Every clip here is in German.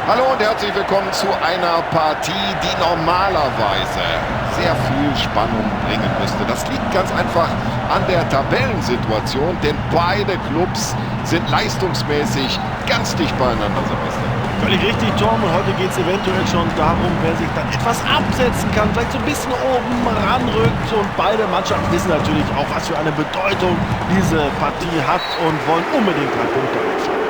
Hallo und herzlich willkommen zu einer Partie, die normalerweise sehr viel Spannung bringen müsste. Das liegt ganz einfach an der Tabellensituation, denn beide Clubs sind leistungsmäßig ganz dicht beieinander, Sebastian. Völlig richtig, Tom. Und heute geht es eventuell schon darum, wer sich dann etwas absetzen kann, vielleicht so ein bisschen oben ranrückt. Und beide Mannschaften wissen natürlich auch, was für eine Bedeutung diese Partie hat und wollen unbedingt 3 Punkte aufschreiben.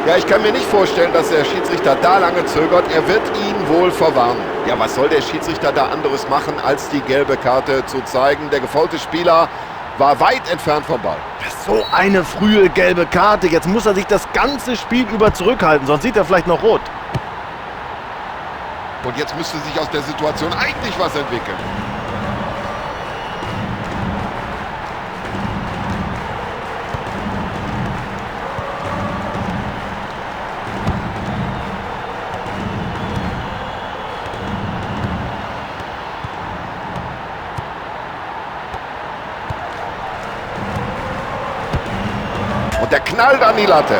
Ja, ich kann mir nicht vorstellen, dass der Schiedsrichter da lange zögert. Er wird ihn wohl verwarnen. Ja, was soll der Schiedsrichter da anderes machen, als die gelbe Karte zu zeigen? Der gefoulte Spieler war weit entfernt vom Ball. So eine frühe gelbe Karte. Jetzt muss er sich das ganze Spiel über zurückhalten, sonst sieht er vielleicht noch rot. Und jetzt müsste sich aus der Situation eigentlich was entwickeln. Und der knallt an die Latte.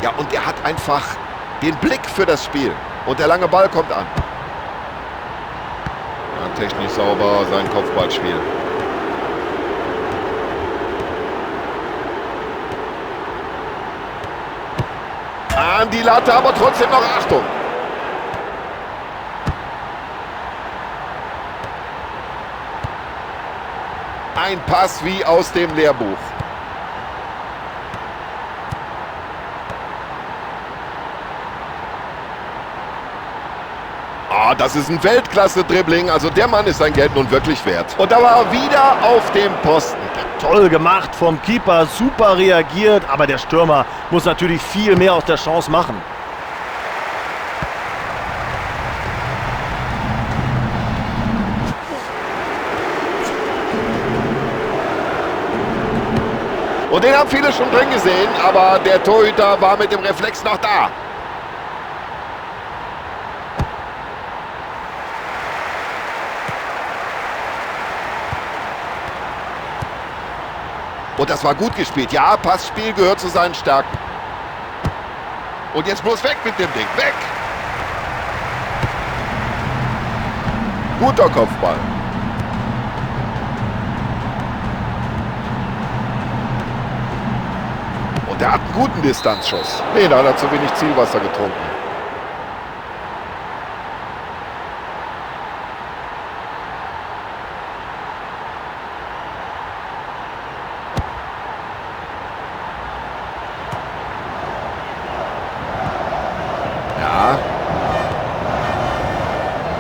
Ja, und er hat einfach den Blick für das Spiel. Und der lange Ball kommt an. Ja, technisch sauber sein Kopfballspiel. An die Latte, aber trotzdem noch Achtung. Ein Pass wie aus dem Lehrbuch. Ah, das ist ein Weltklasse-Dribbling. Also der Mann ist sein Geld nun wirklich wert. Und da war er wieder auf dem Posten. Toll gemacht vom Keeper, super reagiert, aber der Stürmer muss natürlich viel mehr aus der Chance machen. Und den haben viele schon drin gesehen, aber der Torhüter war mit dem Reflex noch da. Und das war gut gespielt. Ja, Passspiel gehört zu seinen Stärken. Und jetzt bloß weg mit dem Ding. Weg! Guter Kopfball. Und er hat einen guten Distanzschuss. Nee, da hat er zu wenig Zielwasser getrunken.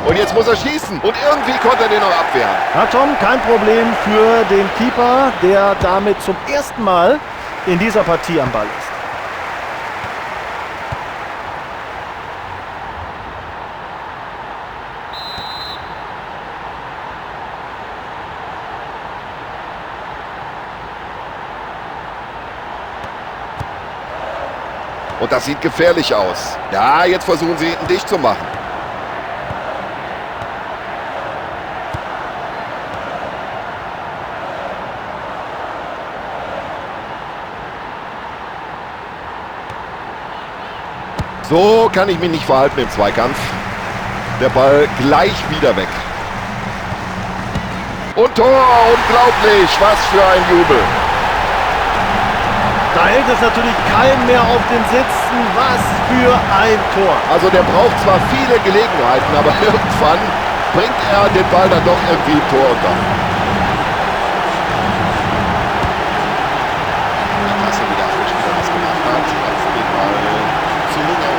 Und jetzt muss er schießen. Und irgendwie konnte er den noch abwehren. Ja, Tom, kein Problem für den Keeper, der damit zum ersten Mal in dieser Partie am Ball ist. Und das sieht gefährlich aus. Ja, jetzt versuchen sie ihn dicht zu machen. So kann ich mich nicht verhalten im Zweikampf. Der Ball gleich wieder weg. Und Tor, unglaublich, was für ein Jubel. Da hält es natürlich keinen mehr auf den Sitzen. Was für ein Tor. Also der braucht zwar viele Gelegenheiten, aber irgendwann bringt er den Ball dann doch irgendwie im Tor unter. Klasse, wie der Abwehrspieler das gemacht hat. Auf den Ball zu Lugano.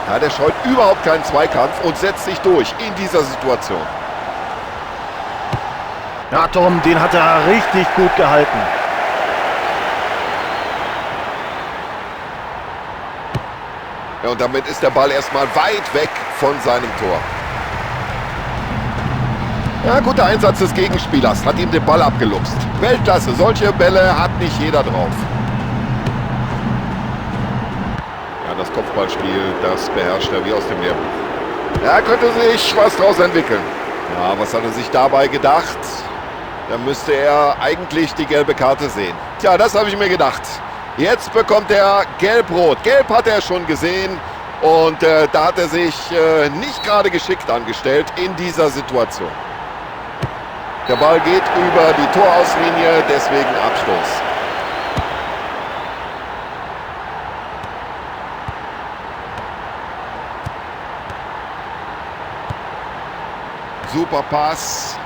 Ja, der scheut überhaupt keinen Zweikampf und setzt sich durch in dieser Situation. Ja, Tom, den hat er richtig gut gehalten. Ja, und damit ist der Ball erstmal weit weg von seinem Tor. Ja, guter Einsatz des Gegenspielers, hat ihm den Ball abgelupst. Weltklasse, solche Bälle hat nicht jeder drauf. Ja, das Kopfballspiel, das beherrscht er wie aus dem Lehrbuch. Ja, könnte sich was draus entwickeln. Ja, was hat er sich dabei gedacht? Da müsste er eigentlich die gelbe Karte sehen. Tja, das habe ich mir gedacht. Jetzt bekommt er Gelb-Rot. Gelb hat er schon gesehen und da hat er sich nicht gerade geschickt angestellt in dieser Situation. Der Ball geht über die Torauslinie, deswegen Abstoß. Super Pass.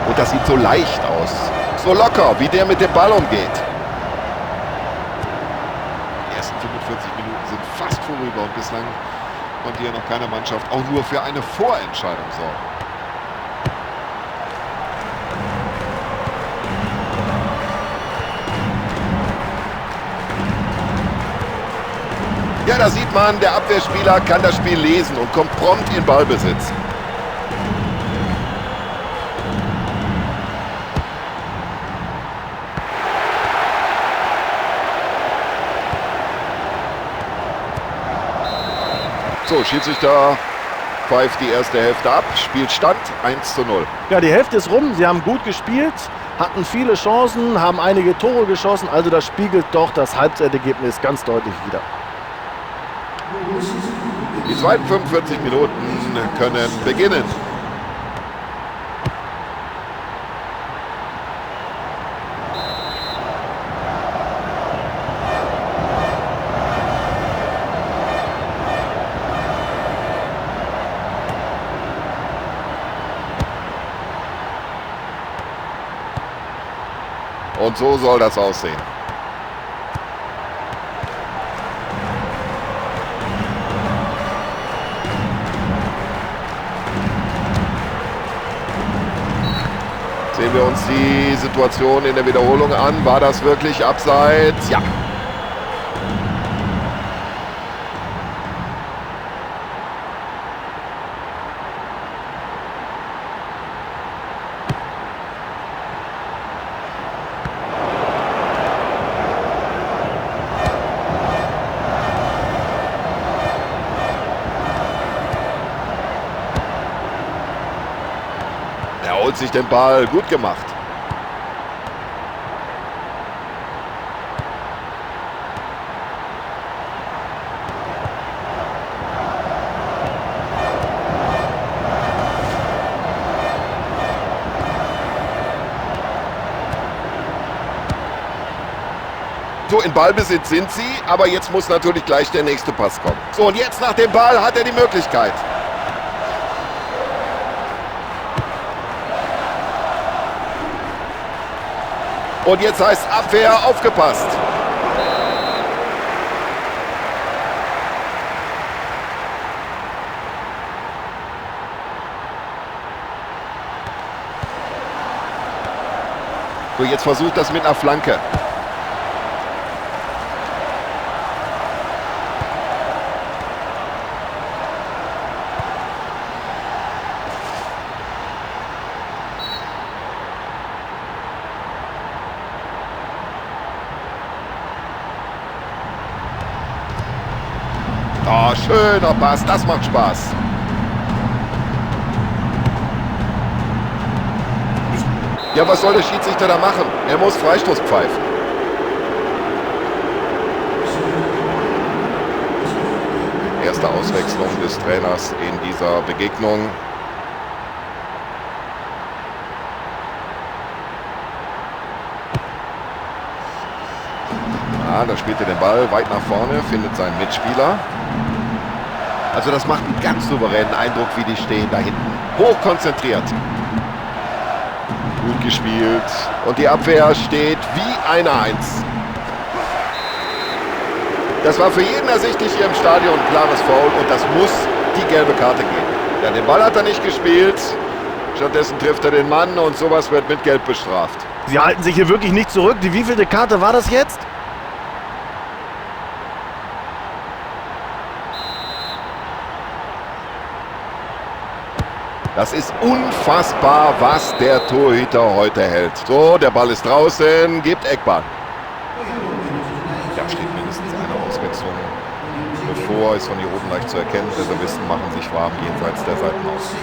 Und das sieht so leicht aus. So locker, wie der mit dem Ball umgeht. Die ersten 45 Minuten sind fast vorüber und bislang konnte hier noch keine Mannschaft auch nur für eine Vorentscheidung sorgen. Ja, da sieht man, der Abwehrspieler kann das Spiel lesen und kommt prompt in Ballbesitz. So, Schiedsrichter pfeift die erste Hälfte ab, Spielstand 1:0. Ja, die Hälfte ist rum, sie haben gut gespielt, hatten viele Chancen, haben einige Tore geschossen, also das spiegelt doch das Halbzeitergebnis ganz deutlich wider. Die zweiten 45 Minuten können beginnen. Und so soll das aussehen. Sehen wir uns die Situation in der Wiederholung an. War das wirklich abseits? Ja. Er holt sich den Ball, gut gemacht. So, in Ballbesitz sind sie, aber jetzt muss natürlich gleich der nächste Pass kommen. So, und jetzt nach dem Ball hat er die Möglichkeit. Und jetzt heißt Abwehr, aufgepasst. So, jetzt versucht das mit einer Flanke. Oh, schöner Pass, das macht Spaß. Ja, was soll der Schiedsrichter da machen? Er muss Freistoß pfeifen. Erste Auswechslung des Trainers in dieser Begegnung. Da spielt er den Ball weit nach vorne, findet seinen Mitspieler. Also das macht einen ganz souveränen Eindruck, wie die stehen da hinten. Hochkonzentriert. Gut gespielt. Und die Abwehr steht wie eine Eins. Das war für jeden ersichtlich hier im Stadion ein klares Foul und das muss die gelbe Karte geben. Ja, den Ball hat er nicht gespielt. Stattdessen trifft er den Mann und sowas wird mit Gelb bestraft. Sie halten sich hier wirklich nicht zurück. Die wievielte Karte war das jetzt? Das ist unfassbar, was der Torhüter heute hält. So, der Ball ist draußen, gibt Eckball. Ja, steht mindestens eine Auswechslung bevor, ist von hier oben leicht zu erkennen. Reservisten machen sich warm jenseits der Seiten aus.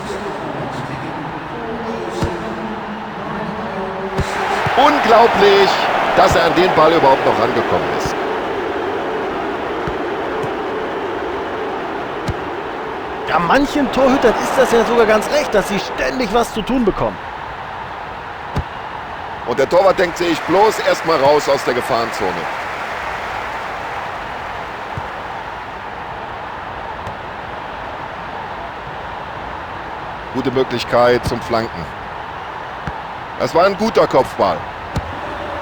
Unglaublich, dass er an den Ball überhaupt noch rangekommen ist. Ja, manchen Torhütern ist das ja sogar ganz recht, dass sie ständig was zu tun bekommen. Und der Torwart denkt sich bloß erstmal raus aus der Gefahrenzone. Gute Möglichkeit zum Flanken. Das war ein guter Kopfball.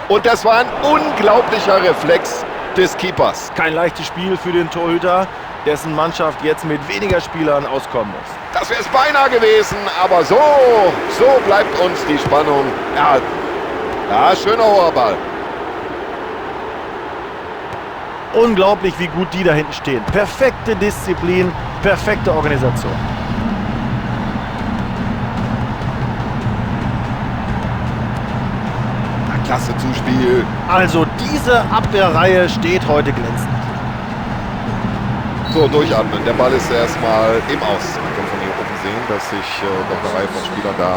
Und das war ein unglaublicher Reflex des Keepers. Kein leichtes Spiel für den Torhüter, dessen Mannschaft jetzt mit weniger Spielern auskommen muss. Das wäre es beinahe gewesen, aber so bleibt uns die Spannung. Ja, schöner hoher Ball. Unglaublich, wie gut die da hinten stehen. Perfekte Disziplin, perfekte Organisation. Klasse Zuspiel. Also diese Abwehrreihe steht heute glänzend. So, durchatmen. Der Ball ist erstmal im Aus. Man kann von hier oben sehen, dass sich noch eine Reihe von Spielern da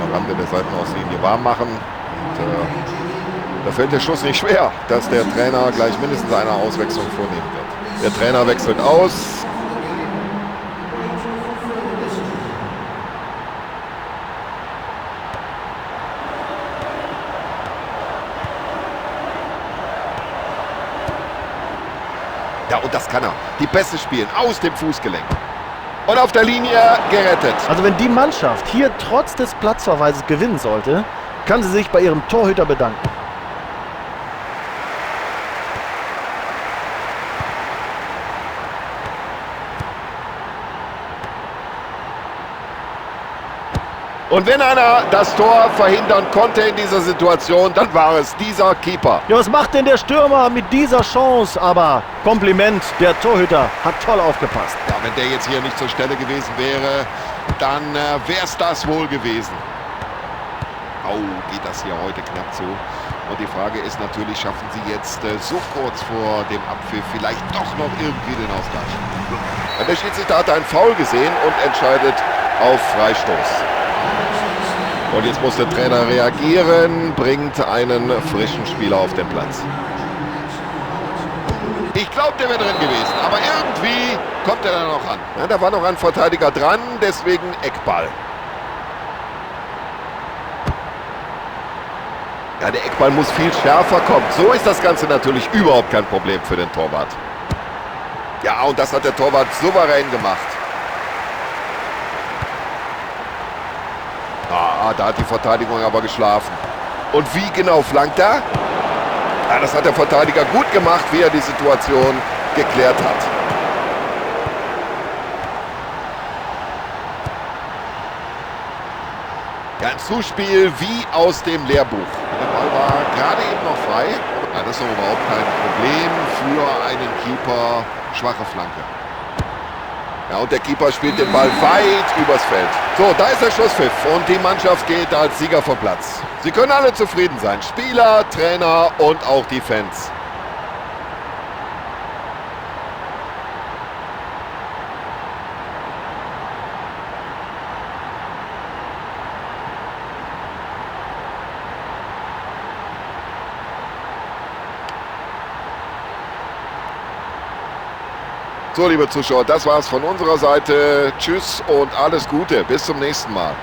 am Rande der Seitenauslinie warm machen. Und, da fällt der Schuss nicht schwer, dass der Trainer gleich mindestens eine Auswechslung vornehmen wird. Der Trainer wechselt aus. Ja, und das kann er. Die Pässe spielen aus dem Fußgelenk. Und auf der Linie gerettet. Also wenn die Mannschaft hier trotz des Platzverweises gewinnen sollte, kann sie sich bei ihrem Torhüter bedanken. Und wenn einer das Tor verhindern konnte in dieser Situation, dann war es dieser Keeper. Ja, was macht denn der Stürmer mit dieser Chance? Aber Kompliment, der Torhüter hat toll aufgepasst. Ja, wenn der jetzt hier nicht zur Stelle gewesen wäre, dann wäre es das wohl gewesen. Au, geht das hier heute knapp zu. Und die Frage ist natürlich, schaffen sie jetzt so kurz vor dem Abpfiff vielleicht doch noch irgendwie den Ausgleich. Ja, der Schiedsrichter hat einen Foul gesehen und entscheidet auf Freistoß. Und jetzt muss der Trainer reagieren, bringt einen frischen Spieler auf den Platz. Ich glaube, der wäre drin gewesen, aber irgendwie kommt er da noch an. Ja, da war noch ein Verteidiger dran, deswegen Eckball. Ja, der Eckball muss viel schärfer kommen. So ist das Ganze natürlich überhaupt kein Problem für den Torwart. Ja, und das hat der Torwart souverän gemacht. Da hat die Verteidigung aber geschlafen. Und wie genau flankt er? Ja, das hat der Verteidiger gut gemacht, wie er die Situation geklärt hat. Ja, ein Zuspiel wie aus dem Lehrbuch. Der Ball war gerade eben noch frei. Ja, das ist doch überhaupt kein Problem für einen Keeper. Schwache Flanke. Ja, und der Keeper spielt den Ball weit übers Feld. So, da ist der Schlusspfiff und die Mannschaft geht als Sieger vom Platz. Sie können alle zufrieden sein. Spieler, Trainer und auch die Fans. So, liebe Zuschauer, das war's von unserer Seite. Tschüss und alles Gute. Bis zum nächsten Mal.